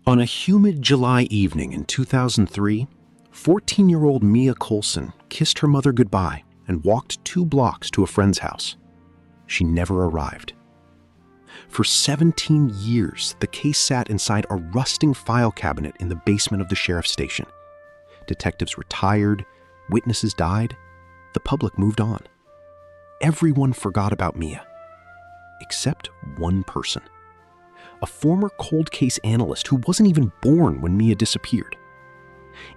On a humid July evening in 2003, 14-year-old Mia Coulson kissed her mother goodbye and walked 2 blocks to a friend's house. She never arrived. For 17 years, the case sat inside a rusting file cabinet in the basement of the sheriff's station. Detectives retired, witnesses died, the public moved on. Everyone forgot about Mia, except one person. A former cold case analyst who wasn't even born when Mia disappeared.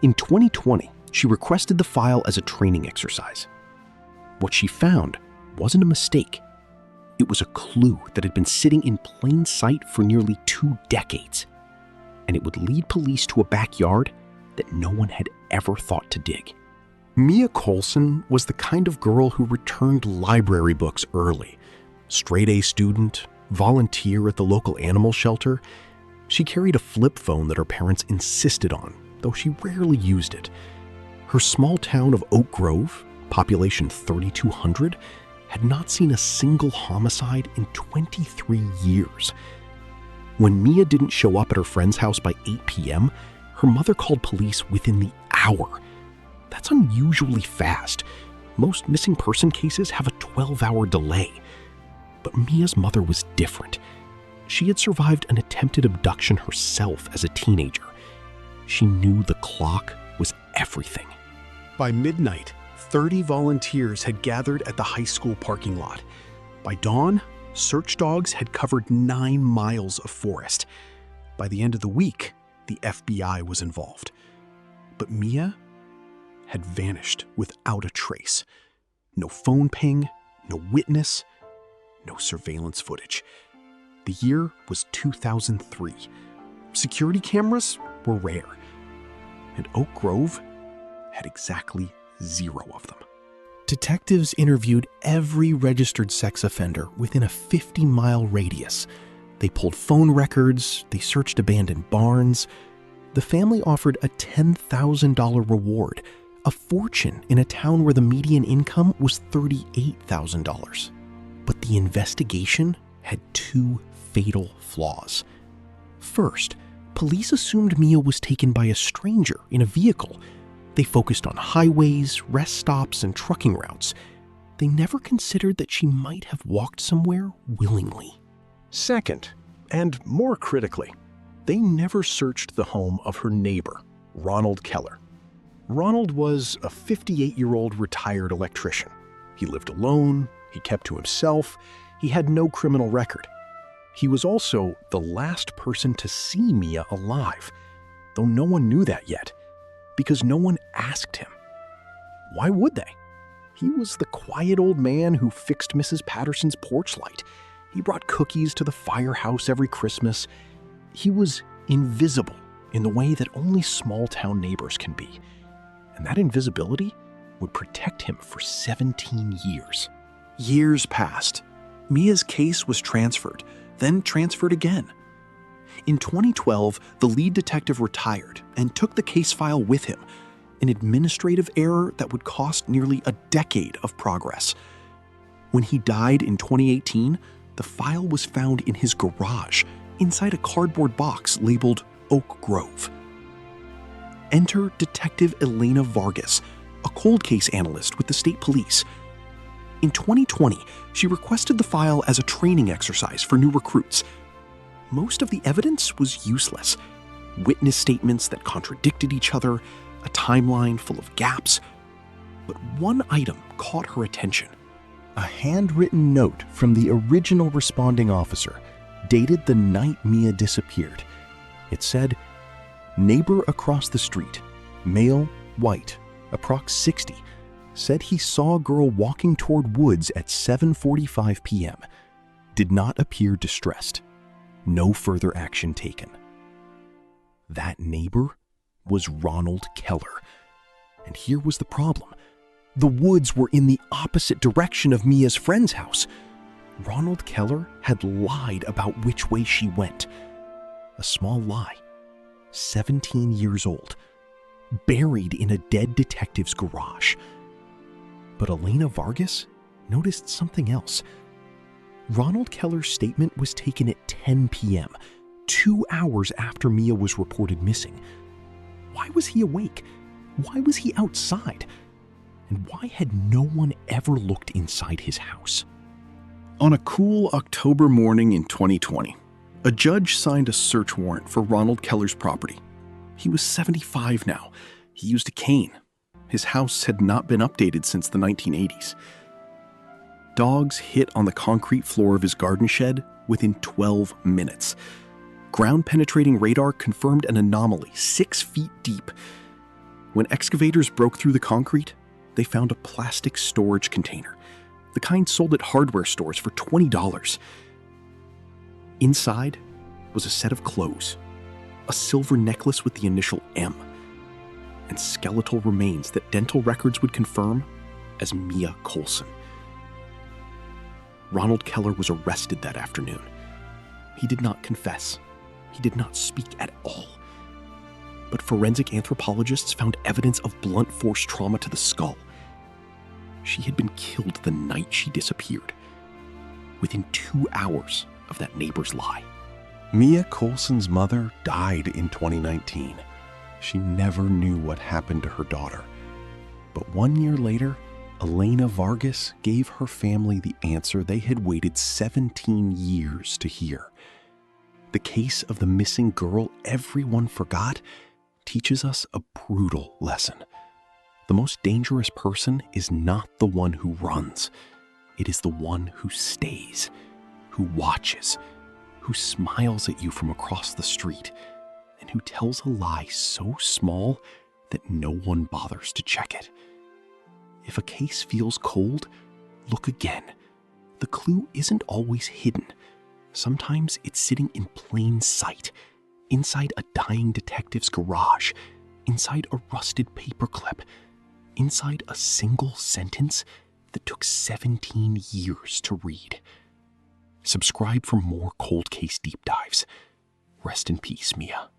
In 2020, she requested the file as a training exercise. What she found wasn't a mistake. It was a clue that had been sitting in plain sight for nearly 2 decades, and it would lead police to a backyard that no one had ever thought to dig. Mia Coulson was the kind of girl who returned library books early. Straight-A student, volunteer at the local animal shelter. She carried a flip phone that her parents insisted on, though she rarely used it. Her small town of Oak Grove, population 3,200, had not seen a single homicide in 23 years. When Mia didn't show up at her friend's house by 8 p.m., her mother called police within the hour. That's unusually fast. Most missing person cases have a 12-hour delay. But Mia's mother was different. She had survived an attempted abduction herself as a teenager. She knew the clock was everything. By midnight, 30 volunteers had gathered at the high school parking lot. By dawn, search dogs had covered 9 miles of forest. By the end of the week, the FBI was involved. But Mia had vanished without a trace. No phone ping, no witness, no surveillance footage. The year was 2003. Security cameras were rare, and Oak Grove had exactly 0 of them. Detectives interviewed every registered sex offender within a 50-mile radius. They pulled phone records, they searched abandoned barns. The family offered a $10,000 reward, a fortune in a town where the median income was $38,000. But the investigation had 2 fatal flaws. First, police assumed Mia was taken by a stranger in a vehicle. They focused on highways, rest stops, and trucking routes. They never considered that she might have walked somewhere willingly. Second, and more critically, they never searched the home of her neighbor, Ronald Keller. Ronald was a 58-year-old retired electrician. He lived alone, he kept to himself, he had no criminal record. He was also the last person to see Mia alive, though no one knew that yet, because no one asked him. Why would they? He was the quiet old man who fixed Mrs. Patterson's porch light. He brought cookies to the firehouse every Christmas. He was invisible in the way that only small-town neighbors can be. And that invisibility would protect him for 17 years. Years passed. Mia's case was transferred, then transferred again. In 2012, the lead detective retired and took the case file with him, an administrative error that would cost nearly a decade of progress. When he died in 2018, the file was found in his garage, inside a cardboard box labeled Oak Grove. Enter Detective Elena Vargas, a cold case analyst with the state police. In 2020, she requested the file as a training exercise for new recruits. Most of the evidence was useless. Witness statements that contradicted each other, a timeline full of gaps. But one item caught her attention. A handwritten note from the original responding officer, dated the night Mia disappeared. It said, "Neighbor across the street, male, white, approx 60, said he saw a girl walking toward woods at 7:45 p.m. Did not appear distressed. No further action taken." That neighbor was Ronald Keller. And here was the problem. The woods were in the opposite direction of Mia's friend's house. Ronald Keller had lied about which way she went. A small lie. 17 years old. Buried in a dead detective's garage. But Elena Vargas noticed something else. Ronald Keller's statement was taken at 10 p.m., 2 hours after Mia was reported missing. Why was he awake? Why was he outside? And why had no one ever looked inside his house? On a cool October morning in 2020, a judge signed a search warrant for Ronald Keller's property. He was 75 now. He used a cane. His house had not been updated since the 1980s. Dogs hit on the concrete floor of his garden shed within 12 minutes. Ground-penetrating radar confirmed an anomaly 6 feet deep. When excavators broke through the concrete, they found a plastic storage container, the kind sold at hardware stores for $20. Inside was a set of clothes, a silver necklace with the initial M, and skeletal remains that dental records would confirm as Mia Coulson. Ronald Keller was arrested that afternoon. He did not confess. He did not speak at all. But forensic anthropologists found evidence of blunt force trauma to the skull. She had been killed the night she disappeared, within 2 hours of that neighbor's lie. Mia Coulson's mother died in 2019. She never knew what happened to her daughter. But 1 year later, Elena Vargas gave her family the answer they had waited 17 years to hear. The case of the missing girl everyone forgot teaches us a brutal lesson. The most dangerous person is not the one who runs. It is the one who stays, who watches, who smiles at you from across the street, and who tells a lie so small that no one bothers to check it. If a case feels cold, look again. The clue isn't always hidden. Sometimes it's sitting in plain sight, inside a dying detective's garage, inside a rusted paperclip, inside a single sentence that took 17 years to read. Subscribe for more cold case deep dives. Rest in peace, Mia.